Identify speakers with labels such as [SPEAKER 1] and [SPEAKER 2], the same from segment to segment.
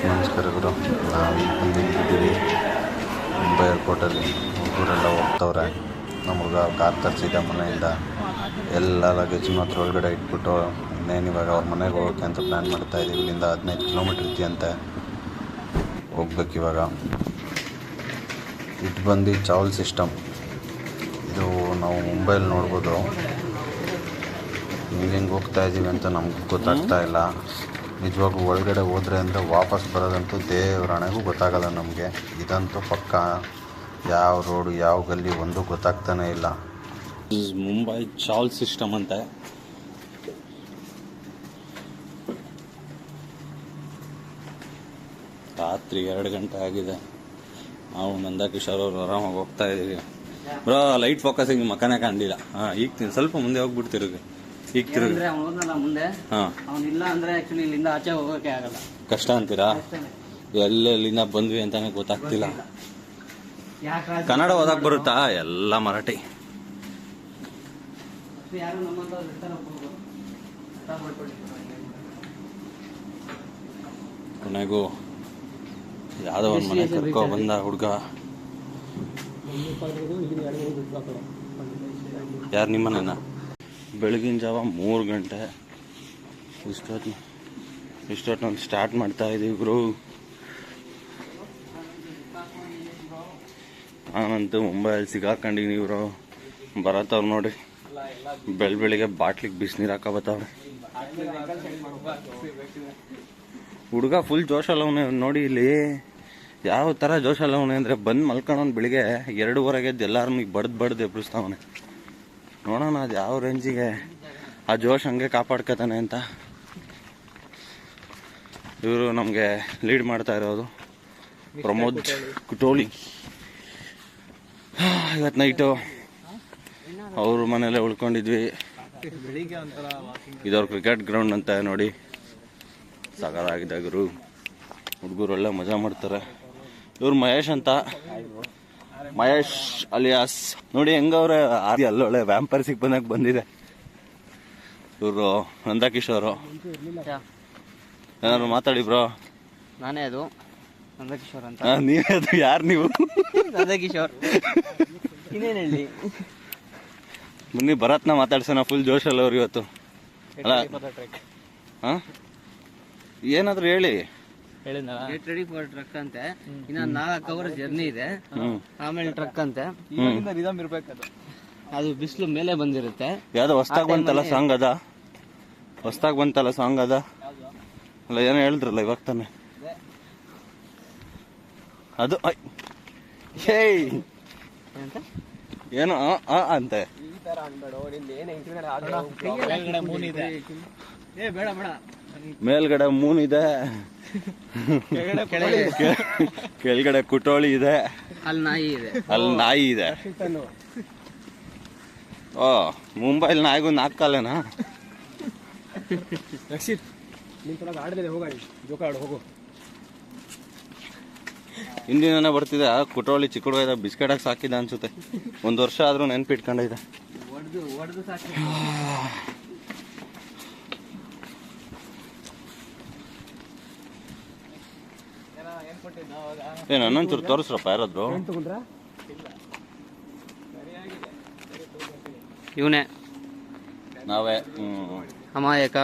[SPEAKER 1] ನಮಸ್ಕಾರಗಳು. ನಾವೀಗ ಬಂದಿದ್ದೀವಿ ಮುಂಬೈ ಏರ್ಪೋರ್ಟಲ್ಲಿ. ಹುಡುಗರೆಲ್ಲ ಹೋಗ್ತವ್ರೆ. ನಮ್ಮ ಹುಡುಗ ಕಾರ್ ತರಿಸಿದ್ದ ಮನೆಯಿಂದ ಎಲ್ಲ ಲಗೇಜ್ನ ಹತ್ರ ಒಳಗಡೆ ಇಟ್ಬಿಟ್ಟು ಇನ್ನೇನು ಇವಾಗ ಅವ್ರ ಮನೆಗೆ ಹೋಗೋಕ್ಕೆ ಅಂತ ಪ್ಲ್ಯಾನ್ ಮಾಡ್ತಾಯಿದ್ದೀವಿ. ಇಲ್ಲಿಂದ 15 ಕಿಲೋಮೀಟ್ರ್ ಇದೆಯಂತೆ, ಹೋಗ್ಬೇಕು ಇವಾಗ. ಇದು ಬಂದು ಚಾವಲ್ ಸಿಸ್ಟಮ್. ಇದು ನಾವು ಮುಂಬೈಲಿ ನೋಡ್ಬೋದು. ಹಿಂಗೆ ಹೋಗ್ತಾ ಇದ್ದೀವಿ ಅಂತ ನಮ್ಗೆ ಗೊತ್ತಾಗ್ತಾ ಇಲ್ಲ. ನಿಜವಾಗೂ ಒಳಗಡೆ ಹೋದರೆ ಅಂದರೆ ವಾಪಸ್ ಬರೋದಂತೂ ದೇವರಾಣೆಗೂ ಗೊತ್ತಾಗಲ್ಲ ನಮಗೆ. ಇದಂತೂ ಪಕ್ಕ ಯಾವ ರೋಡು ಯಾವ ಗಲ್ಲಿ ಒಂದು ಗೊತ್ತಾಗ್ತಾನೆ ಇಲ್ಲ.
[SPEAKER 2] ಮುಂಬೈ ಚಾವಲ್ ಸಿಸ್ಟಮ್ ಅಂತ. ರಾತ್ರಿ 2 ಗಂಟೆ ಆಗಿದೆ. ನಾವು ನಂದಕಿಶೋರ್ ಅವರು ಆರಾಮಾಗಿ ಹೋಗ್ತಾ ಇದ್ದೀವಿ. ಬ್ರೋ ಲೈಟ್ ಫೋಕಸಿಂಗ್ ಮಕ್ಕನೇ ಕಾಣಲಿಲ್ಲ. ಈಗ ಸ್ವಲ್ಪ ಮುಂದೆ ಹೋಗ್ಬಿಡ್ತಿರೋದು. ಈಗ ತಿರುಗಿ
[SPEAKER 3] ಮುಂದೆ ಅವನಿಲ್ಲ ಅಂದ್ರೆ ಆಕ್ಚುಲಿ ಇಲ್ಲಿಂದ ಆಚೆ ಹೋಗೋಕೆ ಆಗಲ್ಲ.
[SPEAKER 2] ಕಷ್ಟ ಅಂತೀರಾ? ಎಲ್ಲೆಲ್ಲಿಂದ ಬಂದ್ವಿ ಅಂತಾನೆ ಗೊತ್ತಾಗ್ತಿಲ್ಲ. ಕನ್ನಡ ಓದಕ್ ಬರುತ್ತಾ? ಎಲ್ಲ ಮರಾಠಿ. ಕೊನೆಗೂ ಯಾವ್ದೋ ಒಂದು ಮನೆ ಕರ್ಕೊ ಬಂದ ಹುಡ್ಗ. ಯಾರು ನಿಮ್ಮನೇನ? ಬೆಳಗಿನ ಜಾವ 3 ಗಂಟೆ. ಇಷ್ಟೊತ್ತು ಸ್ಟಾರ್ಟ್ ಮಾಡ್ತಾ ಇದೀವಿ ಗುರು. ನಾನಂತೂ ಮುಂಬೈಯಲ್ಲಿ ಸಿಗಾಕೊಂಡಿನಿ ಇವರು. ಬರತ್ತವ್ರು ನೋಡಿ, ಬೆಳಿಗ್ಗೆ ಬಾಟ್ಲಿಗೆ ಬಿಸಿನೀರು ಹಾಕಬತ್ತವ್ರೆ. ಹುಡುಗ ಫುಲ್ ಜೋಶಲ್ಲವನೇ ನೋಡಿ. ಇಲ್ಲಿ ಯಾವ ಥರ ಜೋಶಲ್ಲವನೇ ಅಂದರೆ ಬಂದು ಮಲ್ಕೊಂಡವನು ಬೆಳಿಗ್ಗೆ 2:30 ಎದ್ದು ಎಲ್ಲಾರನ್ನೂ ಬಡ್ದು ಎಬ್ಬಿಸ್ತಾವನೆ. ನೋಡೋಣ ಅದು ಯಾವ ರೇಂಜಿಗೆ ಆ ಜೋಶ್ ಹಂಗೆ ಕಾಪಾಡ್ಕೊತಾನೆ ಅಂತ. ಇವರು ನಮಗೆ ಲೀಡ್ ಮಾಡ್ತಾ ಇರೋದು ಪ್ರಮೋದ್ ಕುಟೋಳಿ. ಇವತ್ತು ನೈಟು ಅವ್ರ ಮನೇಲೆ ಉಳ್ಕೊಂಡಿದ್ವಿ. ಇದವ್ರ ಕ್ರಿಕೆಟ್ ಗ್ರೌಂಡ್ ಅಂತ ನೋಡಿ. ಸಗದಾಗಿದೆ ಗುರು. ಹುಡುಗರು ಒಳ್ಳೆ ಮಜಾ ಮಾಡ್ತಾರೆ. ಇವ್ರು ಮಹೇಶ್ ಅಂತ. ಮಹೇಶ್ ಅಲಿಯಾಸ್ ನೋಡಿ ಹೆಂಗವ್ರೆ. ಅಲ್ಲೊಳ್ಳೆ ವ್ಯಾಂಪರ್ಸಿಗೆ ಬಂದಿದೆ. ಇವರು ನಂದಕಿಶೋರು. ಏನಾದ್ರು ಮಾತಾಡಿ ಬ್ರೋ.
[SPEAKER 3] ನಾನೇ ಅದು ನಂದಕಿಶೋರ್ ಅಂತ.
[SPEAKER 2] ನೀವೇ ಅದು? ಯಾರು ನೀವು?
[SPEAKER 3] ನಂದಕಿಶೋರ್. ಇನ್ನೇನು ಹೇಳಿ?
[SPEAKER 2] ಬನ್ನಿ ಭರತ್ನ ಮಾತಾಡ್ಸೋಣ. ಫುಲ್ ಜೋಶಲ್ಲಿ ಅವ್ರು ಇವತ್ತು. ಅಲ್ಲ ಏನಾದ್ರು ಹೇಳಿ.
[SPEAKER 3] ಗೆಟ್ ರೆಡಿ ಫಾರ್ ಟ್ರಕ್ ಅಂತೆ. ಇನ್ನ 4 ಅವರ್ ಜರ್ನಿ ಇದೆ. ಆಮೇಲೆ ಟ್ರಕ್ ಅಂತೆ. ಅದು ಬಿಸಿಲು ಮೇಲೆ ಬಂದಿರುತ್ತೆ.
[SPEAKER 2] ಯಾವ್ದೋ ಹೊಸ್ದಾಗ್ ಬಂತಲ್ಲ ಸಾಂಗ್ ಅದ? ಹೊಸ್ದಾಗ್ ಬಂತಲ್ಲ ಸಾಂಗ್ ಅದ? ಅಲ್ಲ ಏನೋ ಹೇಳಿದ್ರಲ್ಲ ಇವಾಗ ತಾನೆ ಅದು. ಹೇಯ್ ಏನು ಅಂತೆ. ಮೇಲ್ಗಡೆ ಮೂನ್ ಇದೆ, ಕೆಳಗಡೆ ಕುಟೋಳಿ ಇದೆ, ಅಲ್ಲಿ ನಾಯಿ ಇದೆ. ಓ ಮುಂಬೈಲಿ ನಾಯಿಗೂ 4 ಕಾಲೇನಾ? ಹಿಂದಿನ ಬರ್ತಿದೆ. ಕುಟೋಳಿ ಚಿಕ್ಕ ಹುಡುಗ ಬಿಸ್ಕೆಟ್ ಹಾಕಿ ಸಾಕಿದ ಅನ್ಸುತ್ತೆ. 1 ವರ್ಷ ಆದ್ರೂ ನೆನ್ಪಿಟ್ಕೊಂಡಿದೆ. ಏನು ಅನ್ನೊಂಚೂರು ತೋರಿಸ್ರಪ್ಪ ಯಾರಾದ್ರು.
[SPEAKER 3] ಇವನೇ
[SPEAKER 2] ನಾವೇ
[SPEAKER 3] ಅಮಾಯಕ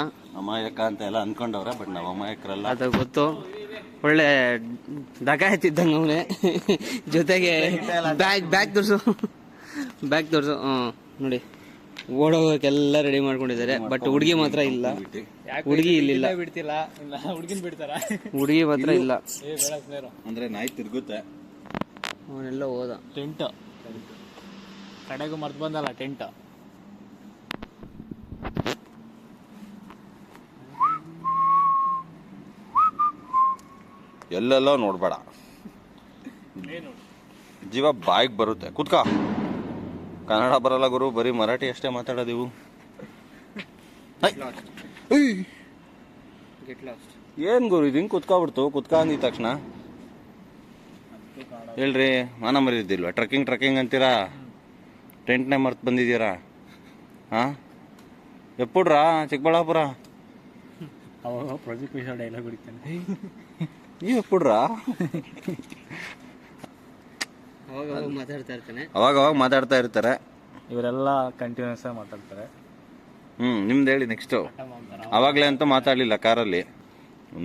[SPEAKER 2] ಅಂತ ಎಲ್ಲ ಅನ್ಕೊಂಡವ್ರೆ. ಬಟ್ ನಾವು ಅಮಾಯಕರಲ್ಲ,
[SPEAKER 3] ಅದು ಗೊತ್ತು. ಒಳ್ಳೆ ಡಕಾಯತಿದ್ದಂಗೆ ಅವನೇ. ಜೊತೆಗೆ ಬ್ಯಾಗ್ ತೋರ್ಸು. ನೋಡಿ ಓಡೋಗಕ್ಕೆಲ್ಲ ರೆಡಿ ಮಾಡ್ಕೊಂಡಿದ್ದಾರೆ. ಬಟ್ ಹುಡುಗಿ ಮಾತ್ರ ಇಲ್ಲ. ಹುಡುಗಿ ಇಲ್ಲಿಲ್ಲ. ಹುಡುಗಿ ಮಾತ್ರ ಇಲ್ಲ.
[SPEAKER 2] ಅಂದ್ರೆ ನಾಯಿ ತಿರ್ಗುತ್ತೆ.
[SPEAKER 3] ಅವನೆಲ್ಲ ಹೋದ.
[SPEAKER 4] ಟೆಂಟ್ ಕಡೆಗೂ ಮರ್ತು ಬಂದಲ್ಲ ಟೆಂಟ್.
[SPEAKER 2] ಎಲ್ಲೆಲ್ಲೋ ನೋಡ್ಬೇಡ, ಜೀವ ಬಾಯಿಗೆ ಬರುತ್ತೆ. ಕುತ್ಕ. ಕನ್ನಡ ಬರಲ್ಲ ಗುರು, ಬರೀ ಮರಾಠಿ ಅಷ್ಟೇ ಮಾತಾಡೋದಿವು. ಏನ್ ಗುರು ಇದು ಹಿಂಗೆ ಕುತ್ಕೊಬಿಡ್ತು? ಕುತ್ಕ ಅಂದಿದ ತಕ್ಷಣ ಹೇಳ್ರಿ, ಮಾನ ಮರಿದಿಲ್ವಾ? ಟ್ರಕ್ಕಿಂಗ್ ಅಂತೀರಾ, ಟೆಂಟ್ನೇ ಮರ್ತು ಬಂದಿದ್ದೀರಾ? ಎಪ್ಪುಡ್ರಾ ಚಿಕ್ಕಬಳ್ಳಾಪುರ?
[SPEAKER 4] ಪ್ರಾಜೆಕ್ಟ್ ಡೈಲಾಗ್ ಹೊಡಿತಾನೆ.
[SPEAKER 2] ನೀವು ಪುಡ್ರಾ
[SPEAKER 3] ಅವಾಗ ಮಾತಾಡ್ತಾ ಇರ್ತಾನೆ.
[SPEAKER 2] ಅವಾಗ ಮಾತಾಡ್ತಾ ಇರ್ತಾರೆ.
[SPEAKER 4] ಇವರೆಲ್ಲ ಕಂಟಿನ್ಯೂಸ್ ಆಗಿ ಮಾತಾಡ್ತಾರೆ.
[SPEAKER 2] ನಿಮ್ದು ಹೇಳಿ ನೆಕ್ಸ್ಟು. ಅವಾಗಲೇ ಅಂತೂ ಮಾತಾಡಲಿಲ್ಲ ಕಾರಲ್ಲಿ,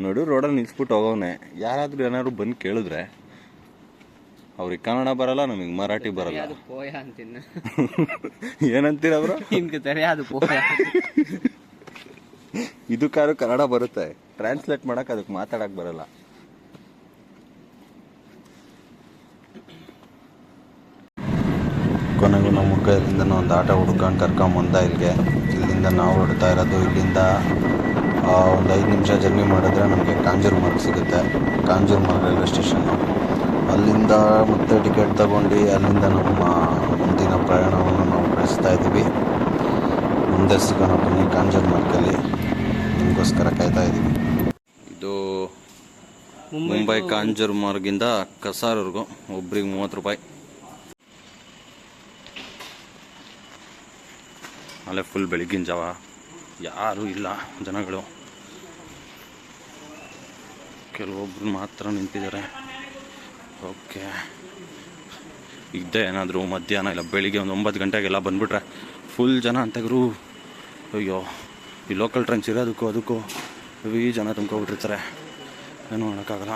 [SPEAKER 2] ನೋಡು ರೋಡಲ್ಲಿ ನಿಲ್ಸ್ಬಿಟ್ಟು ಹೋಗೋನೆ. ಯಾರಾದರೂ ಏನಾದ್ರು ಬಂದು ಕೇಳಿದ್ರೆ ಅವ್ರಿಗೆ ಕನ್ನಡ ಬರಲ್ಲ, ನಮಗೆ ಮರಾಠಿ ಬರಲ್ಲ.
[SPEAKER 3] ಅದು ಪೋಯ ಅಂತಿನ್ನ
[SPEAKER 2] ಏನಂತೀರ ಅವರು?
[SPEAKER 3] ನಿಮ್ಗೆ ಅದು ಪೋಯ.
[SPEAKER 2] ಇದಕ್ಕಾರು ಕನ್ನಡ ಬರುತ್ತೆ, ಟ್ರಾನ್ಸ್ಲೇಟ್ ಮಾಡಕ್ ಅದಕ್ಕೆ ಮಾತಾಡಕ್ ಬರಲ್ಲ.
[SPEAKER 1] ಕೊನೆಗೂ ನಮ್ಮ ಹುಡುಗ ಇಲ್ಲಿಂದ ಒಂದು ಆಟೋ ಹುಡ್ಕೊಂಡು ಕರ್ಕೊಂಬಂದ ಇಲ್ಲಿಂದ ನಾವು ಹೊಡ್ತಾ ಇರೋದು. ಇಲ್ಲಿಂದ ಒಂದು 5 ನಿಮಿಷ ಜರ್ನಿ ಮಾಡಿದ್ರೆ ನಮಗೆ ಕಾಂಜೂರ್ಮಾರ್ಗ್ ಸಿಗುತ್ತೆ. ಕಾಂಜೂರ್ಮಾರ್ಗ್ ರೈಲ್ವೆ ಸ್ಟೇಷನ್ನು. ಅಲ್ಲಿಂದ ಮತ್ತೆ ಟಿಕೆಟ್ ತಗೊಂಡು ಅಲ್ಲಿಂದ ನಮ್ಮ ಮುಂದಿನ ಪ್ರಯಾಣವನ್ನು ನಾವು ಬೆಳೆಸ್ತಾ ಇದ್ದೀವಿ. ಮುಂದೆ ಸಿಗೋಣ ಬನ್ನಿ ಕಾಂಜೂರ್ಮಾರ್ಗಲ್ಲಿ, ನಿಮಗೋಸ್ಕರ ಕಾಯ್ತಾ ಇದ್ದೀವಿ.
[SPEAKER 2] ಇದು ಮುಂಬೈ ಕಾಂಜೂರ್ಮಾರ್ಗಿಂದ ಕಸಾರ್ವರೆಗೂ ಒಬ್ರಿಗೆ 30 ರೂಪಾಯಿ. ಅಲ್ಲೇ ಫುಲ್ ಬೆಳಗಿನ ಜಾವ, ಯಾರೂ ಇಲ್ಲ ಜನಗಳು. ಕೆಲವೊಬ್ರು ಮಾತ್ರ ನಿಂತಿದ್ದಾರೆ. ಓಕೆ, ಇದ್ದೇ ಏನಾದರೂ ಮಧ್ಯಾಹ್ನ ಇಲ್ಲ ಬೆಳಿಗ್ಗೆ ಒಂದು 9 ಗಂಟೆಗೆಲ್ಲ ಬಂದುಬಿಟ್ರೆ ಫುಲ್ ಜನ ಅಂತಾಗ್ರು. ಅಯ್ಯೋ, ಈ ಲೋಕಲ್ ಟ್ರೈನ್ಸ್ ಇರೋದಕ್ಕೂ ಅದಕ್ಕೂ ಈ ಜನ ತುಂಬ್ಕೊಬಿಟ್ಟಿರ್ತಾರೆ, ಏನೂ ಮಾಡೋಕ್ಕಾಗಲ್ಲ.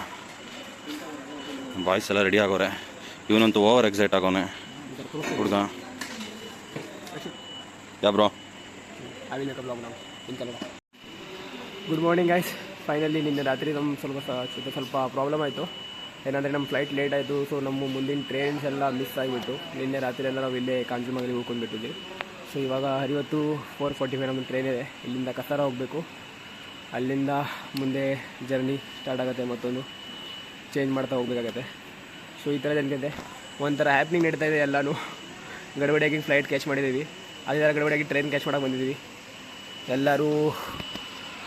[SPEAKER 2] ಬಾಯ್ಸ್ ಎಲ್ಲ ರೆಡಿ ಆಗೋರೆ. ಇವನಂತೂ ಓವರ್ ಎಕ್ಸೈಟ್ ಆಗೋನೆ ಹುಡುಗ. Yeah bro,
[SPEAKER 5] good morning guys. Finally ನಿನ್ನೆ ರಾತ್ರಿ ನಮ್ಮ ಸ್ವಲ್ಪ ಪ್ರಾಬ್ಲಮ್ ಆಯಿತು. ಏನಂದರೆ ನಮ್ಮ ಫ್ಲೈಟ್ ಲೇಟ್ ಆಯಿತು. ಸೊ ನಮ್ಮ ಮುಂದಿನ ಟ್ರೈನ್ಸ್ ಎಲ್ಲ ಮಿಸ್ ಆಗಿಬಿಟ್ಟು ನಿನ್ನೆ ರಾತ್ರಿ ಎಲ್ಲ ನಾವು ಇಲ್ಲೇ ಕಾಂಜೂರ್ಮಾರ್ಗಲ್ಲಿ ಉಳ್ಕೊಂಡ್ಬಿಟ್ಟಿದ್ವಿ. ಸೊ ಇವಾಗ ಇವತ್ತು 4:45 ನಮ್ಮದು ಟ್ರೈನ್ ಇದೆ. ಇಲ್ಲಿಂದ ಕಸಾರ ಹೋಗಬೇಕು. ಅಲ್ಲಿಂದ ಮುಂದೆ ಜರ್ನಿ ಸ್ಟಾರ್ಟ್ ಆಗುತ್ತೆ, ಮತ್ತೊಂದು ಚೇಂಜ್ ಮಾಡ್ತಾ ಹೋಗಬೇಕಾಗತ್ತೆ. ಸೊ ಈ ಥರ ಜನಕ್ಕೆ ಒಂಥರ ಹ್ಯಾಪ್ನಿಂಗ್ ನಡೀತಾ ಇದೆ. ಎಲ್ಲನೂ ಗಡಬಡಿಯಾಗಿ ಫ್ಲೈಟ್ ಕ್ಯಾಚ್ ಮಾಡಿದ್ದೀವಿ, ಅದೇ ಥರ ಗಡಬಡಿಯಾಗಿ ಟ್ರೈನ್ ಕ್ಯಾಚ್ ಮಾಡೋಕೆ ಬಂದಿದ್ದೀವಿ. ಎಲ್ಲರೂ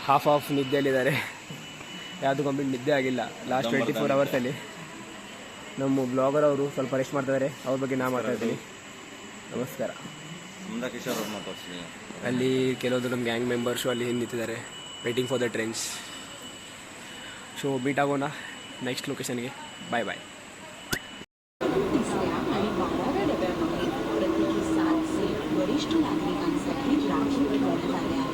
[SPEAKER 5] ಹಾಫ್ ನಿದ್ದೆಯಲ್ಲಿದ್ದಾರೆ, ಯಾವುದು ಕಂಪ್ಲೀಟ್ ನಿದ್ದೆ ಆಗಿಲ್ಲ ಲಾಸ್ಟ್ 24 ಅವರ್ಸಲ್ಲಿ. ನಮ್ಮ ಬ್ಲಾಗರ್ ಅವರು ಸ್ವಲ್ಪ ರೆಸ್ಟ್ ಮಾಡ್ತಿದ್ದಾರೆ, ಅವ್ರ ಬಗ್ಗೆ ನಾ ಮಾತಾಡ್ತೀನಿ. ನಮಸ್ಕಾರ. ಅಲ್ಲಿ ಕೆಲವೊಂದು ನಮ್ಮ ಗ್ಯಾಂಗ್ ಮೆಂಬರ್ಸು ಅಲ್ಲಿ ಹಿಂದೆ ನಿಂತಿದ್ದಾರೆ, waiting for the trains. So meet ಆಗೋಣ ನೆಕ್ಸ್ಟ್ ಲೊಕೇಶನ್ಗೆ. ಬಾಯ್ ಬಾಯ್.
[SPEAKER 6] वरिष्ठ नागरिकांसाठी राखीव ठेवण्यात आले आहे.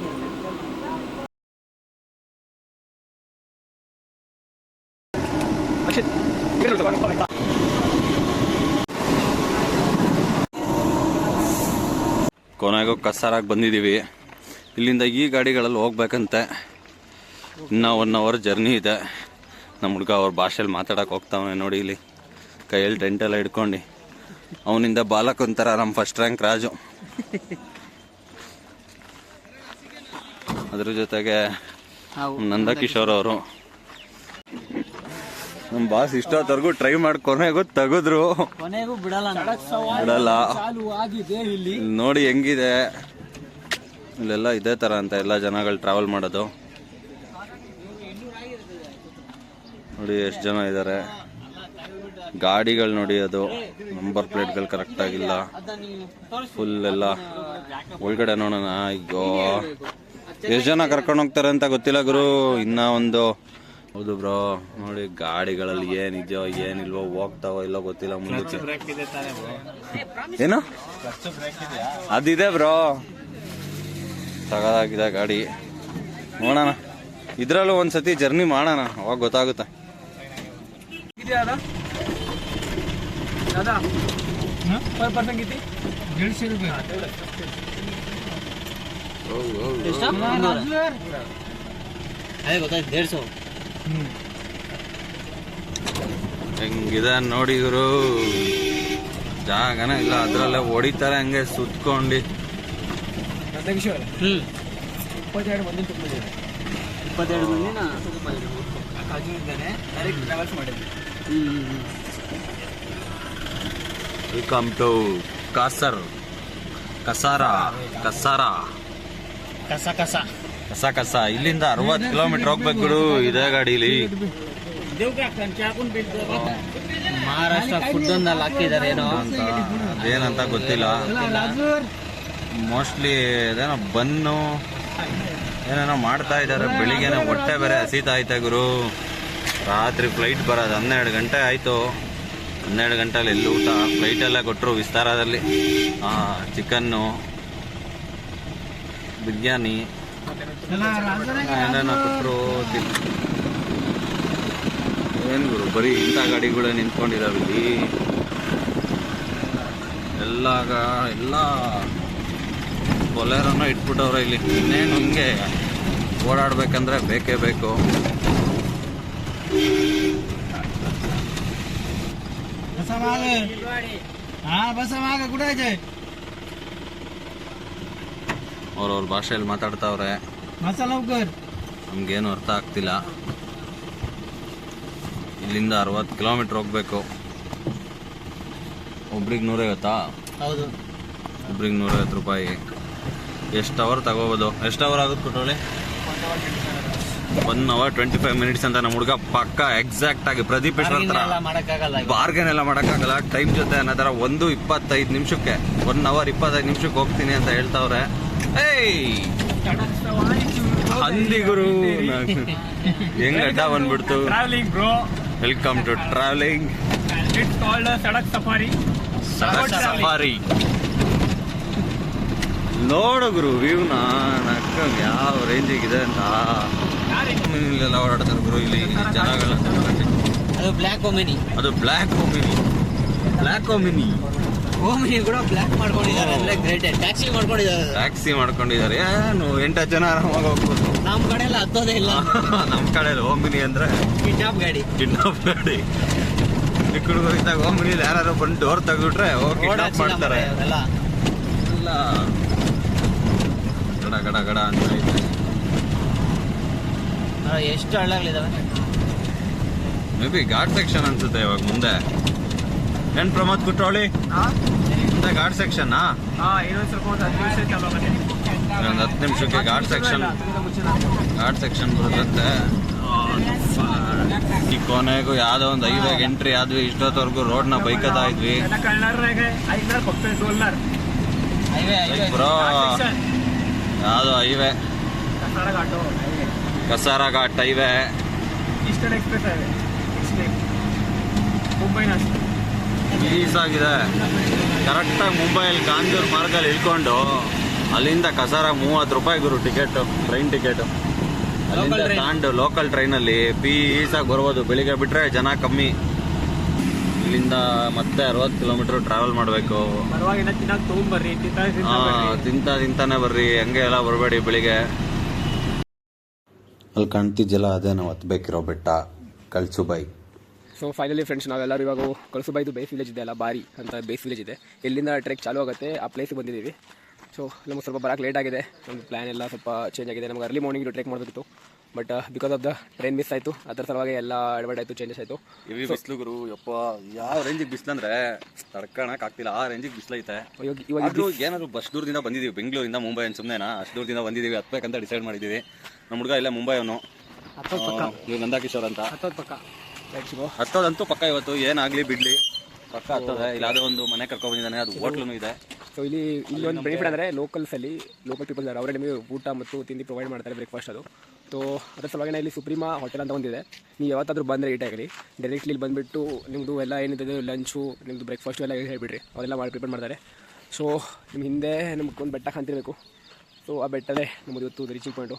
[SPEAKER 2] ಕೊನೆಗೂ ಕಸಾರಾಗಿ ಬಂದಿದ್ದೀವಿ. ಇಲ್ಲಿಂದ ಈ ಗಾಡಿಗಳಲ್ಲಿ ಹೋಗ್ಬೇಕಂತೆ. ಇನ್ನೂ 1 ಅವರ್ ಜರ್ನಿ ಇದೆ. ನಮ್ಮ ಹುಡುಗ ಅವ್ರ ಭಾಷೆಯಲ್ಲಿ ಮಾತಾಡೋಕೆ ಹೋಗ್ತಾವನೆ ನೋಡಿ. ಇಲ್ಲಿ ಕೈಯಲ್ಲಿ ಟೆಂಟೆಲ್ಲ ಹಿಡ್ಕೊಂಡು ಅವನಿಂದ ಬಾಲಕ್ ಒಂಥರ ನಮ್ಮ ಫಸ್ಟ್ ರ್ಯಾಂಕ್ ರಾಜು. ಅದ್ರ ಜೊತೆಗೆ ನಂದಕಿಶೋರ್ ಅವರು ನಮ್ಮ ಬಾಸ್ ಇಷ್ಟೊತ್ತವರೆಗೂ ಟ್ರೈ ಮಾಡಿ ಕೊನೆಗೂ ತೆಗೆದ್ರು. ಬಿಡಲ್ಲ. ನೋಡಿ ಹೆಂಗಿದೆ ಇಲ್ಲೆಲ್ಲ ಇದೇ ತರ ಅಂತ ಎಲ್ಲ ಜನಗಳು ಟ್ರಾವೆಲ್ ಮಾಡೋದು. ನೋಡಿ ಎಷ್ಟು ಜನ ಇದ್ದಾರೆ. ಗಾಡಿಗಳು ನೋಡಿ, ಅದು ನಂಬರ್ ಪ್ಲೇಟ್ಗಳು ಕರೆಕ್ಟ್ ಆಗಿಲ್ಲ. ಫುಲ್ ಎಲ್ಲ ಒಳಗಡೆ ನೋಡೋಣ. ಈಗ ಎಷ್ಟು ಜನ ಕರ್ಕೊಂಡು ಹೋಗ್ತಾರೆ ಅಂತ ಗೊತ್ತಿಲ್ಲ ಗುರು. ಇನ್ನ ಒಂದು ಹೌದು ಬ್ರೋ, ನೋಡಿ ಗಾಡಿಗಳಲ್ಲಿ ಏನಿದೆಯೋ ಏನಿಲ್ವೋ, ಹೋಗ್ತಾವೋ ಇಲ್ಲೋ ಗೊತ್ತಿಲ್ಲ. ಮುಂದಕ್ಕೆ ಏನು ಅದಿದೆ ಬ್ರೋ, ತಗದಾಗಿದೆ ಗಾಡಿ. ನೋಡೋಣ, ಇದ್ರಲ್ಲೂ ಒಂದ್ಸತಿ ಜರ್ನಿ ಮಾಡೋಣ, ಅವಾಗ ಗೊತ್ತಾಗುತ್ತೆ.
[SPEAKER 5] दादा पर पर्सन किती? 150 रुपये.
[SPEAKER 3] ಅದೇ ಗೊತ್ತಾಯ್ತು 150.
[SPEAKER 2] ಹೆಂಗಿದೆ ನೋಡಿ ಇವರು, ಜಾಗನ ಇಲ್ಲ, ಅದ್ರಲ್ಲೇ ಹೊಡಿತಾರೆ ಹಂಗೆ ಸುತ್ಕೊಂಡು.
[SPEAKER 5] 22 ಮಂದಿ ತುಂಬಿದ್ದಾರೆ.
[SPEAKER 3] 22 ಮಂದಿನ
[SPEAKER 5] ಕಾಜೂರಿದ್ದಾನೆ, ಡೈರೆಕ್ಟ್ ಟ್ರಾವೆಲ್ಸ್ ಮಾಡಿದ್ವಿ.
[SPEAKER 2] Welcome to Kasara. ಇಲ್ಲಿಂದ 60 ಕಿಲೋಮೀಟರ್ ಹೋಗ್ಬೇಕು ಬಿಡು ಇದೇ ಗಾಡಿಲಿ.
[SPEAKER 3] ಮಹಾರಾಷ್ಟ್ರ ಫುಡ್ ಒಂದಲ್ಲಿ ಹಾಕಿದ್ದಾರೆ ಏನೋ
[SPEAKER 2] ಅಂತ, ಅದೇನಂತ ಗೊತ್ತಿಲ್ಲ. ಮೋಸ್ಟ್ಲಿ ಅದೇನೋ ಬನ್ನು ಏನೇನೋ ಮಾಡ್ತಾ ಇದ್ದಾರೆ. ಬೆಳಿಗ್ಗೆನೆ ಹೊಟ್ಟೆ ಬೇರೆ ಹಸಿತಾ ಐತೆ ಗುರು. ರಾತ್ರಿ ಫ್ಲೈಟ್ ಬರೋದು 12 ಗಂಟೆ ಆಯಿತು. 12 ಗಂಟೆಲಿ ಎಲ್ಲಿ ಊಟ, ಫ್ಲೈಟೆಲ್ಲ ಕೊಟ್ಟರು ವಿಸ್ತಾರದಲ್ಲಿ. ಚಿಕನ್ನು, ಬಿರಿಯಾನಿ ಏನೇನೋ ಕೊಟ್ಟರು. ಏನು ಗುರು, ಬರೀ ಇಂಥ ಗಾಡಿಗಳೇ ನಿಂತ್ಕೊಂಡಿದ್ದಾವೆ ಇಲ್ಲಿ. ಎಲ್ಲ ಬೊಲೆರೋನ ಇಟ್ಬಿಟ್ಟವ್ರೆ ಇಲ್ಲಿ. ಇನ್ನೇನು ಹಿಂಗೆ ಓಡಾಡ್ಬೇಕಂದ್ರೆ ಬೇಕೇ ಬೇಕು. ಅವ್ರವ್ರ ಭಾಷೆಯಲ್ಲಿ ಮಾತಾಡ್ತಾವ್ರೆ, ನಮ್ಗೇನು ಅರ್ಥ ಆಗ್ತಿಲ್ಲ. ಇಲ್ಲಿಂದ 60 ಕಿಲೋಮೀಟ್ರ್ ಹೋಗ್ಬೇಕು. ಒಬ್ರಿಗೆ 150.
[SPEAKER 3] ಹೌದು,
[SPEAKER 2] ಒಬ್ರಿಗೆ 150 ರೂಪಾಯಿ. ಎಷ್ಟು ಅವರ್ ತಗೋಬೋದು? ಎಷ್ಟು ಅವರ್ ಆಗುತ್ತೆ ಕೊಟ್ಟೋಳಿ? 1 hour 25 minutes ಅಂತ ನಮ್ಮ ಹುಡುಗ ಪಕ್ಕ ಎಕ್ಸಾಕ್ಟ್ ಆಗಿ ಪ್ರದೀಪ್ ಬಾರ್ಗೇನ್ ಎಲ್ಲ ಮಾಡೋಕ್ಕಾಗಲ್ಲ. ಟೈಮ್ ಜೊತೆ ಅನ್ನೋ ಥರ 1:25 ನಿಮಿಷಕ್ಕೆ 1 hour 25 ನಿಮಿಷಕ್ಕೆ ಹೋಗ್ತೀನಿ ಅಂತ ಹೇಳ್ತಾವ್ರೆ. ಏಯ್ ಹಂದಿ ಗುರು, ಹೆಂಗ್ ಅಡ್ಡ ಬಂದ್ಬಿಡ್ತು. Welcome to travelling.
[SPEAKER 5] It's called Sadak safari.
[SPEAKER 2] Safari ನೋಡು ಗುರು, ವ್ಯೂನ ಯಾವ ರೇಂಜಿಗಿದೆ ಅಂತ. ಇಲ್ಲೆಲ್ಲ ಓಡಾಡ್ತಾರೆ ಗುರು ಇಲ್ಲಿ ಜನಗಳ.
[SPEAKER 3] ಅದು ಬ್ಲ್ಯಾಕ್ ಓಮಿನಿ.
[SPEAKER 2] ಅದು black Omni. Black Omni
[SPEAKER 3] Omni ಕೂಡ ಬ್ಲ್ಯಾಕ್ ಮಾಡ್ಕೊಂಡಿದ್ದಾರೆ ಅಂದ್ರೆ ಗ್ರೇಟ್. ಟ್ಯಾಕ್ಸಿ ಮಾಡ್ಕೊಂಡಿದ್ದಾರೆ.
[SPEAKER 2] ಟ್ಯಾಕ್ಸಿ ಮಾಡ್ಕೊಂಡಿದ್ದಾರೆ. ಏನು 8 ಜನ ಆರಾಮಾಗಿ ಹೋಗ್ಬೋದು.
[SPEAKER 3] ನಮ್ಮ ಕಡೆ ಎಲ್ಲ ಹತ್ತೋದೇ ಇಲ್ಲ.
[SPEAKER 2] ನಮ್ಮ ಕಡೆ ಓಮಿನಿ ಅಂದ್ರೆ
[SPEAKER 3] ಕಿಡ್ನಾಪ್ ಗಾಡಿ.
[SPEAKER 2] ಕಿಡ್ನಾಪ್ ಗಾಡಿ. ಚಿಕ್ಕ ಹುಡುಗರಿದ್ದಾಗ ಓಮಿನಿಲಿ ಯಾರು ಬಂದು ಡೋರ್ ತೆಗೆದ್ಬಿಟ್ರೆ ಕಿಡ್ನಾಪ್ ಮಾಡ್ತಾರೆ.
[SPEAKER 3] ಎಲ್ಲ
[SPEAKER 2] ಗಡ ಗಡ ಗಡ ಅಂತ ಐತೆ.
[SPEAKER 3] ಎಷ್ಟು ಹಳ್ಳಗಳಿದಾವೆ.
[SPEAKER 2] ಮೇ ಬಿ ಘಾಟ್ ಸೆಕ್ಷನ್ ಅನ್ಸುತ್ತೆ ಇವಾಗ ಮುಂದೆ. ಏನ್ ಪ್ರಮೋದ್ ಕುಟ್ರೋಳಿ ಮುಂದೆ ಘಾಟ್ ಸೆಕ್ಷನ್. ಒಂದು 10 ನಿಮಿಷಕ್ಕೆ ಘಾಟ್ ಸೆಕ್ಷನ್ ಬರುತ್ತಂತೆ. ಈ ಕೊನೆಗೂ ಯಾವ್ದೋ ಒಂದು ಹೈವೇಗೆ ಎಂಟ್ರಿ ಆದ್ವಿ. ಇಷ್ಟೊತ್ತವರೆಗೂ ರೋಡ್ನ ಬೈಕತ್ತಾ ಇದ್ವಿ ಬ್ರೋ. ಯಾವ್ದು ಹೈವೇ? ಕಸಾರ ಘಾಟ್ ಹೈವೇ. ರಿಲೀಸ್ ಆಗಿದೆ ಕರೆಕ್ಟಾಗಿ. ಮುಂಬೈಯಲ್ಲಿ ಕಾಂಜೂರ್ ಮಾರ್ಗಲ್ಲಿ ಇಳ್ಕೊಂಡು ಅಲ್ಲಿಂದ ಕಸಾರ 30 ರೂಪಾಯಿ ಗುರು ಟಿಕೆಟ್, ಟ್ರೈನ್ ಟಿಕೆಟ್. ಅಲ್ಲಿಂದ ತಾಂಡು ಲೋಕಲ್ ಟ್ರೈನಲ್ಲಿ ಪೀಸಾಗಿ ಬರ್ಬೋದು. ಬೆಳಿಗ್ಗೆ ಬಿಟ್ರೆ ಜನ ಕಮ್ಮಿ. ಇಲ್ಲಿಂದ ಮತ್ತೆ 60 ಕಿಲೋಮೀಟರ್ ಟ್ರಾವೆಲ್ ಮಾಡಬೇಕು. ತಿಂತಾನೆ ಬರ್ರಿ, ಹಂಗೆ ಎಲ್ಲ ಬರಬೇಡಿ ಬೆಳಿಗ್ಗೆ. ಅಲ್ಲಿ ಕಾಣ್ತಿದ್ಯಲ್ಲ, ಅದೇ ನಾವು ಹತ್ಬೇಕಿರೋ ಬೆಟ್ಟ, ಕಲ್ಸುಬೈ.
[SPEAKER 5] ಸೊ ಫೈನಲಿ ಫ್ರೆಂಡ್ಸ್, ನಾವೆಲ್ಲರೂ ಇವಾಗ ಕಳಸುಬೈದು ಬೇಸ್ ವಿಲೇಜ್ ಇದೆ ಅಲ್ಲ, ಬಾರಿ ಅಂತ ಬೇಸ್ ವಿಲೇಜ್ ಇದೆ. ಎಲ್ಲಿಂದ ಟ್ರೆಕ್ ಚಾಲೂ ಆಗುತ್ತೆ ಆ ಪ್ಲೇಸಿಗೆ ಬಂದಿದ್ದೀವಿ. ಸೊ ನಮಗೆ ಸ್ವಲ್ಪ ಬರೋಕ್ಕೆ ಲೇಟ್ ಆಗಿದೆ. ನಮ್ಮ ಪ್ಲ್ಯಾನ್ ಎಲ್ಲ ಸ್ವಲ್ಪ ಚೇಂಜ್ ಆಗಿದೆ. ನಮಗೆ ಅರ್ಲಿ ಮಾರ್ನಿಂಗ್ ಟ್ರೆಕ್ ಮಾಡಬೇಕಿತ್ತು, but because of the train miss ಆಯಿತು. ಅದರ ಸಲುವಾಗಿ ಎಲ್ಲ ಅಡ್ವರ್ಟ್ ಆಯಿತು, ಚೇಂಜಸ್ ಆಯಿತು.
[SPEAKER 2] ಇವಿ ಬಿಸಿಲು ಗುರು, ಯಪ್ಪ ಯಾವ ರೇಂಜಿಗೆ ಬಿಸಿಲಂದ್ರೆ ತಡ್ಕೊಳಕ್ ಆಗ್ತಿಲ್ಲ. ಆ ರೇಂಜಿಗೆ ಬಿಸಿಲೈತೆ. ಇವಾಗ ಏನಾದ್ರು ಬಸ್ ದೂರದಿಂದ ಬಂದಿದ್ದೀವಿ, ಬೆಂಗಳೂರಿಂದ ಮುಂಬೈ ಅಂತ. ಸುಮ್ಮನೆನಾ ಅಷ್ಟು ದೂರದಿಂದ ಬಂದಿದ್ದೀವಿ, ಹತ್ಬೇಕಂತ ಡಿಸೈಡ್ ಮಾಡಿದ್ದೀವಿ. ನಮ್ಮ ಹುಡುಗ ಇಲ್ಲ ಮುಂಬೈ ಅವನು, ಇವ್ ನಂದಾಕಿಶೋರ್ ಅಂತ. ಹತ್ತೋದಂತೂ ಪಕ್ಕ. ಇವತ್ತು ಏನಾಗಲಿ ಬಿಡ್ಲಿ ಪಕ್ಕ ಹತ್ತೋದೆ. ಇಲ್ಲಾದ್ರೆ ಒಂದು ಮನೆ ಕರ್ಕೊಂಡು ಬಂದಿದ್ದಾನೆ, ಅದು ಹೋಟ್ಲೂ ಇದೆ.
[SPEAKER 5] ಸೊ ಇಲ್ಲಿ ಒಂದು ಬೆನಿಫಿಟ್ ಅಂದರೆ ಲೋಕಲ್ ಪೀಪಲ್ಸ್ ಅವರೇ ನಿಮಗೆ ಊಟ ಮತ್ತು ತಿಂಡಿ ಪ್ರೊವೈಡ್ ಮಾಡ್ತಾರೆ, ಬ್ರೇಕ್ಫಾಸ್ಟ್ ಅದು. ಸೊ ಅದರ ಸಲುವಾಗಿ ಇಲ್ಲಿ ಸುಪ್ರೀಮಾ ಹೋಟೆಲ್ ಅಂತ ಒಂದಿದೆ. ನೀವು ಯಾವತ್ತಾದರೂ ಬಂದರೆ ಈ ಟೈಮಲ್ಲಿ ಡೈರೆಕ್ಟ್ಲಿ ಇಲ್ಲಿ ಬಂದುಬಿಟ್ಟು ನಿಮ್ಮದು ಎಲ್ಲ ಏನಿದೆ ಲಂಚು, ನಿಮ್ಮದು ಬ್ರೇಕ್ಫಾಸ್ಟು ಎಲ್ಲ ಹೇಳಿಬಿಡ್ರಿ, ಅವರೆಲ್ಲ ಮಾಡಿ ಪ್ರಿಪೇರ್ ಮಾಡ್ತಾರೆ. ಸೊ ನಿಮ್ಮ ಹಿಂದೆ ನಮ್ಗೆ ಒಂದು ಬೆಟ್ಟ ಕಾಣ್ತಿರಬೇಕು. ಸೊ ಆ ಬೆಟ್ಟದೇ ನಮ್ಮದು ಇವತ್ತು ರೀಚಿಂಗ್ ಪಾಯಿಂಟು.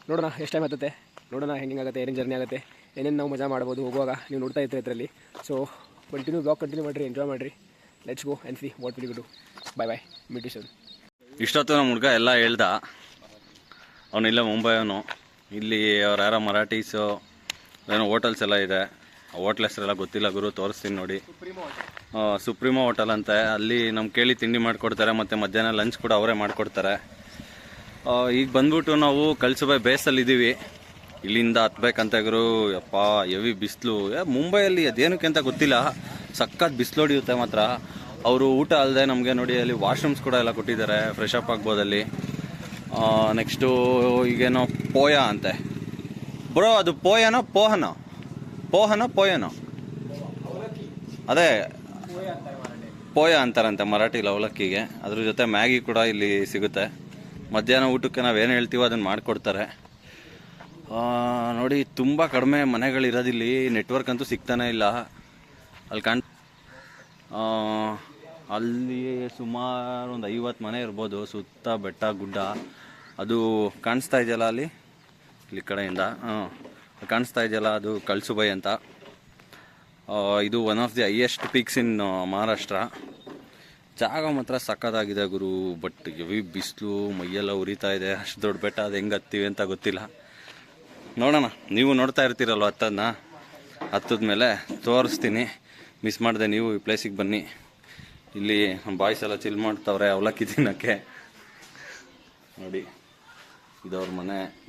[SPEAKER 5] ನೋಡೋಣ ಎಷ್ಟು ಟೈಮ್ ಆಗ್ತದೆ, ನೋಡೋಣ ಹೆಂಗಾಗುತ್ತೆ, ಏನೇನು ಜರ್ನಿ ಆಗುತ್ತೆ, ಏನೇನು ನಾವು ಮಜಾ ಮಾಡ್ಬೋದು ಹೋಗುವಾಗ. ನೀವು ನೋಡ್ತಾ ಇರ್ತೀರಿ ಇದರಲ್ಲಿ. ಸೊ ಬ್ಲಾಗ್ ಕಂಟಿನ್ಯೂ ಮಾಡಿರಿ, ಎಂಜಾಯ್ ಮಾಡಿರಿ. Let's go and see what will you do. Bye meet you soon.
[SPEAKER 2] ಇಷ್ಟೊತ್ತು ನಮ್ಮ ಹುಡುಗ ಎಲ್ಲ ಹೇಳ್ದ. ಅವನಿಲ್ಲ ಮುಂಬೈ ಅವನು. ಇಲ್ಲಿ ಅವ್ರು ಯಾರೋ ಮರಾಠೀಸು ಏನೋ ಹೋಟೆಲ್ಸ್ ಎಲ್ಲ ಇದೆ. ಆ ಹೋಟ್ಲ್ ಹೆಸರೆಲ್ಲ ಗೊತ್ತಿಲ್ಲ ಗುರು, ತೋರಿಸ್ತೀನಿ ನೋಡಿ. ಸುಪ್ರೀಮೋ ಹೋಟೆಲ್ ಅಂತೆ. ಅಲ್ಲಿ ನಮ್ಮ ಕೇಳಿ ತಿಂಡಿ ಮಾಡಿಕೊಡ್ತಾರೆ, ಮತ್ತು ಮಧ್ಯಾಹ್ನ ಲಂಚ್ ಕೂಡ ಅವರೇ ಮಾಡಿಕೊಡ್ತಾರೆ. ಈಗ ಬಂದ್ಬಿಟ್ಟು ನಾವು ಕಲ್ಸುಬೈ ಬೇಸಲ್ಲಿದ್ದೀವಿ. ಇಲ್ಲಿಂದ ಹತ್ಬೇಕಂತ ಗುರು. ಯಪ್ಪ ಹೆವಿ ಬಿಸಿಲು. ಮುಂಬೈಯಲ್ಲಿ ಅದೇನಕ್ಕೆ ಅಂತ ಗೊತ್ತಿಲ್ಲ, ಸಖತ್ ಬಿಸಿಲು ಹೊಡಿಯುತ್ತೆ ಮಾತ್ರ. ಅವರು ಊಟ ಅಲ್ಲದೆ ನಮಗೆ ನೋಡಿ ಅಲ್ಲಿ ವಾಶ್ರೂಮ್ಸ್ ಕೂಡ ಎಲ್ಲ ಕೊಟ್ಟಿದ್ದಾರೆ, ಫ್ರೆಶ್ ಅಪ್ ಆಗ್ಬೋದಲ್ಲಿ. ನೆಕ್ಸ್ಟು ಈಗೇನೋ ಪೋಯ ಅಂತೆ ಬ್ರೋ. ಅದು ಪೋಯನೋ ಪೋಯನೋ ಅದೇ ಪೋಯ ಅಂತಾರಂತೆ ಮರಾಠಿ ಅವಲಕ್ಕಿಗೆ. ಅದ್ರ ಜೊತೆ ಮ್ಯಾಗಿ ಕೂಡ ಇಲ್ಲಿ ಸಿಗುತ್ತೆ. ಮಧ್ಯಾಹ್ನ ಊಟಕ್ಕೆ ನಾವೇನು ಹೇಳ್ತೀವೋ ಅದನ್ನು ಮಾಡಿಕೊಡ್ತಾರೆ. ನೋಡಿ ತುಂಬ ಕಡಿಮೆ ಮನೆಗಳಿರೋದಿಲ್ಲಿ, ನೆಟ್ವರ್ಕ್ ಅಂತೂ ಸಿಗ್ತಾನೆ ಇಲ್ಲ. ಅಲ್ಲಿ ಅಲ್ಲಿ ಸುಮಾರು ಒಂದು 50 ಮನೆ ಇರ್ಬೋದು, ಸುತ್ತ ಬೆಟ್ಟ ಗುಡ್ಡ. ಅದು ಕಾಣಿಸ್ತಾ ಇದೆಯಲ್ಲ ಅಲ್ಲಿ, ಇಲ್ಲಿ ಕಡೆಯಿಂದ ಕಾಣಿಸ್ತಾ ಇದೆಯಲ್ಲ, ಅದು ಕಳ್ಸುಬೈ ಅಂತ. ಇದು one of the highest peaks in Maharashtra. ಜಾಗ ಮಾತ್ರ ಸಕ್ಕತ್ತಾಗಿದೆ ಗುರು, ಬಟ್ ಹೆವಿ ಬಿಸಿಲು, ಮೈಯೆಲ್ಲ ಉರಿತಾ ಇದೆ. ಅಷ್ಟು ದೊಡ್ಡ ಬೆಟ್ಟ, ಅದು ಹೆಂಗೆ ಹತ್ತೀವಿ ಅಂತ ಗೊತ್ತಿಲ್ಲ. ನೋಡೋಣ, ನೀವು ನೋಡ್ತಾ ಇರ್ತೀರಲ್ವ ಹತ್ತದನ್ನ. ಹತ್ತದ ಮೇಲೆ ತೋರಿಸ್ತೀನಿ. ಮಿಸ್ ಮಾಡಿದೆ ನೀವು ಈ ಪ್ಲೇಸಿಗೆ ಬನ್ನಿ. ಇಲ್ಲಿ ನಮ್ಮ ಬಾಯ್ಸ್ ಎಲ್ಲ ಚಿಲ್ ಮಾಡ್ತಾವ್ರೆ ಅವಲಕ್ಕಿ ತಿನ್ನೋಕ್ಕೆ. ನೋಡಿ, ಇದವ್ರ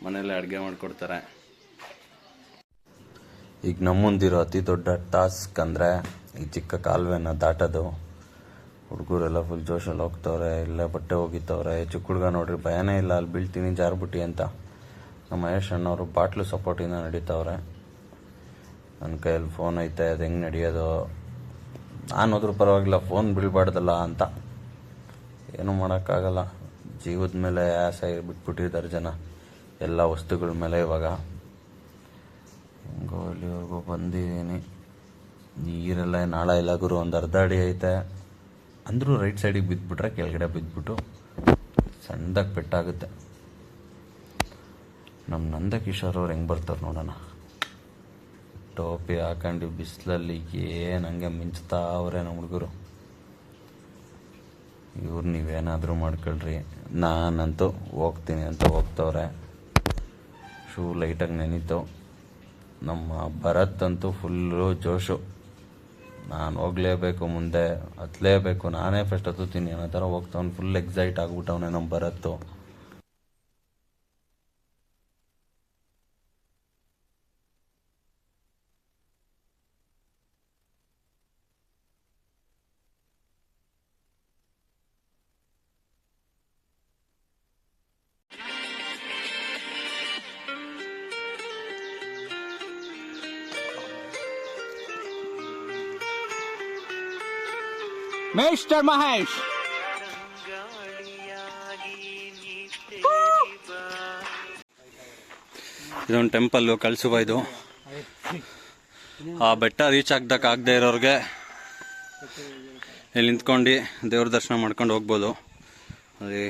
[SPEAKER 2] ಮನೆಯಲ್ಲೇ ಅಡುಗೆ ಮಾಡಿಕೊಡ್ತಾರೆ.
[SPEAKER 1] ಈಗ ನಮ್ಮ ಮುಂದಿರೋ ಅತಿ ದೊಡ್ಡ ಟಾಸ್ಕ್ ಅಂದರೆ ಈ ಚಿಕ್ಕ ಕಾಲುವೆನ ದಾಟೋದು. ಹುಡುಗರೆಲ್ಲ ಫುಲ್ ಜೋಶಲ್ಲಿ ಹೋಗ್ತವ್ರೆ, ಇಲ್ಲೇ ಬಟ್ಟೆ ಹೋಗಿತ್ತವ್ರೆ. ಚಿಕ್ಕ ಹುಡುಗ ನೋಡ್ರಿ ಭಯನೇ ಇಲ್ಲ, ಅಲ್ಲಿ ಬೀಳ್ತೀನಿ ಜಾರ್ಬಿಟ್ಟು ಅಂತ. ನಮ್ಮ ಮಹೇಶ್ ಅಣ್ಣವರು ಬಾಟ್ಲು ಸಪೋರ್ಟಿಂದ ನಡೀತಾವ್ರೆ. ನನ್ನ ಕೈಯಲ್ಲಿ ಫೋನ್ ಐತೆ, ಅದು ಹೆಂಗೆ ನಡೆಯೋದು. ನಾನು ಹೋದ್ರೂ ಪರವಾಗಿಲ್ಲ, ಫೋನ್ ಬೀಳ್ಬಾರ್ದಲ್ಲ ಅಂತ. ಏನೂ ಮಾಡೋಕ್ಕಾಗಲ್ಲ, ಜೀವದ ಮೇಲೆ ಆಸೆ ಬಿಟ್ಬಿಟ್ಟಿದ್ದಾರೆ ಜನ, ಎಲ್ಲ ವಸ್ತುಗಳ ಮೇಲೆ. ಇವಾಗ ಹಂಗೋ ಇಲ್ಲಿವರೆಗೂ ಬಂದಿದ್ದೀನಿ. ನೀರೆಲ್ಲ ನಾಳ ಇಲ್ಲ ಗುರು, ಒಂದು ಅರ್ಧ ಅಡಿ ಐತೆ. ಅಂದರೂ ರೈಟ್ ಸೈಡಿಗೆ ಬಿದ್ದುಬಿಟ್ರೆ ಕೆಳಗಡೆ ಬಿದ್ದುಬಿಟ್ಟು ಸಣ್ಣದಾಗಿ ಪೆಟ್ಟಾಗುತ್ತೆ. ನಮ್ಮ ನಂದಕಿಶೋರ್ ಅವ್ರು ಹೆಂಗೆ ಬರ್ತಾರೆ ನೋಡೋಣ. ಟೋಪಿ ಹಾಕೊಂಡು ಬಿಸಿಲಲ್ಲಿ ಏನು ಹಂಗೆ ಮಿಂಚ್ತಾ ಅವರೇ ನಮ್ಮ ಹುಡುಗರು. ಇವ್ರು ನೀವೇನಾದರೂ ಮಾಡ್ಕೊಳ್ರಿ, ನಾನಂತೂ ಹೋಗ್ತೀನಿ ಅಂತ ಹೋಗ್ತವ್ರೆ. ಶೂ ಲೈಟಾಗಿ ನೆನೀತು. ನಮ್ಮ ಭರತ್ ಅಂತೂ ಫುಲ್ಲು ಜೋಶು, ನಾನು ಹೋಗಲೇಬೇಕು, ಮುಂದೆ ಹತ್ತಲೇಬೇಕು, ನಾನೇ ಫಸ್ಟ್ ಹತ್ತುತ್ತೀನಿ ಅನ್ನೋ ಥರ ಹೋಗ್ತಾವ್ನು. ಫುಲ್ ಎಕ್ಸೈಟ್ ಆಗ್ಬಿಟ್ಟವನೇ ನಮ್ಮ ಭರತ್ತು.
[SPEAKER 4] ಮಿಸ್ಟರ್ ಮಹೇಶ್,
[SPEAKER 2] ಇದೊಂದು ಟೆಂಪಲ್ಲು ಕಳ್ಸುಬೈದು. ಆ ಬೆಟ್ಟ ರೀಚ್ ಆಗದೆ ಇರೋರಿಗೆ ಇಲ್ಲಿ ನಿಂತ್ಕೊಂಡು ದೇವ್ರ ದರ್ಶನ ಮಾಡ್ಕೊಂಡು ಹೋಗ್ಬೋದು. ಅದೇ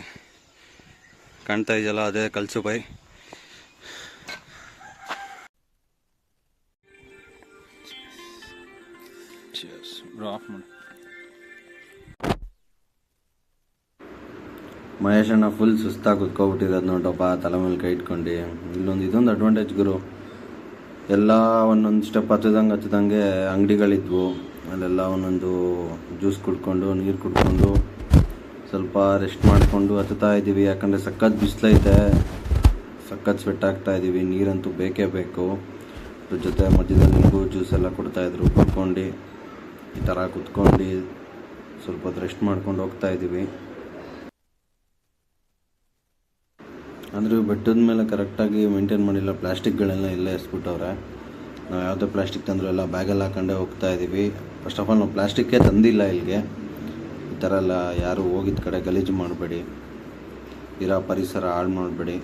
[SPEAKER 2] ಕಾಣ್ತಾ ಇದೆಯಲ್ಲ, ಅದೇ ಕಳ್ಸುಬೈ. ಆಫ್ ಮಾಡಿ.
[SPEAKER 1] ಮಹೇಶ್ ಅಣ್ಣ ಫುಲ್ ಸುಸ್ತಾಗಿ ಕುತ್ಕೊಬಿಟ್ಟಿರೋದು ನೋಡಪ್ಪ, ತಲೆ ಮೇಲೆ ಕೈ ಇಟ್ಕೊಂಡು. ಇದೊಂದು ಅಡ್ವಾಂಟೇಜ್ ಗುರು, ಎಲ್ಲ ಒಂದೊಂದು ಸ್ಟೆಪ್ ಹತ್ತದಂಗೆ ಅಂಗಡಿಗಳಿದ್ವು. ಅಲ್ಲೆಲ್ಲ ಒಂದೊಂದು ಜ್ಯೂಸ್ ಕುಡ್ಕೊಂಡು, ನೀರು ಕುಡ್ಕೊಂಡು, ಸ್ವಲ್ಪ ರೆಸ್ಟ್ ಮಾಡಿಕೊಂಡು ಹತ್ತುತ್ತಾ ಇದ್ದೀವಿ. ಯಾಕಂದರೆ ಸಖತ್ ಬಿಸಿಲೈತೆ, ಸಖತ್ ಸ್ವೆಟ್ ಆಗ್ತಾ ಇದ್ದೀವಿ. ನೀರಂತೂ ಬೇಕೇ ಬೇಕು. ಅದ್ರ ಜೊತೆ ಮಧ್ಯದಲ್ಲಿ ನೀರು ಜ್ಯೂಸ್ ಎಲ್ಲ ಕೊಡ್ತಾಯಿದ್ರು. ಕುತ್ಕೊಂಡು ಈ ಥರ ಕುತ್ಕೊಂಡು ಸ್ವಲ್ಪ ಹೊತ್ತು ರೆಸ್ಟ್ ಮಾಡ್ಕೊಂಡು ಹೋಗ್ತಾ ಇದ್ದೀವಿ. ಅಂದರೆ ಬೆಟ್ಟದ ಮೇಲೆ ಕರೆಕ್ಟಾಗಿ ಮೇಂಟೈನ್ ಮಾಡಿಲ್ಲ, ಪ್ಲಾಸ್ಟಿಕ್ಗಳೆಲ್ಲ ಇಲ್ಲೇ ಎಸ್ಬಿಟ್ಟವ್ರೆ. ನಾವು ಯಾವುದೇ ಪ್ಲಾಸ್ಟಿಕ್ ತಂದರೂ ಎಲ್ಲ ಬ್ಯಾಗಲ್ಲಿ ಹಾಕೊಂಡೇ ಹೋಗ್ತಾ ಇದ್ದೀವಿ. ಫಸ್ಟ್ ಆಫ್ ಆಲ್ ನಾವು ಪ್ಲಾಸ್ಟಿಕ್ಕೇ ತಂದಿಲ್ಲ ಇಲ್ಲಿಗೆ. ಈ ಥರ ಎಲ್ಲ ಯಾರು ಹೋಗಿದ್ದ ಕಡೆ ಗಲೀಜು ಮಾಡಬೇಡಿ, ಇರೋ ಪರಿಸರ ಹಾಳು ಮಾಡಬೇಡಿ.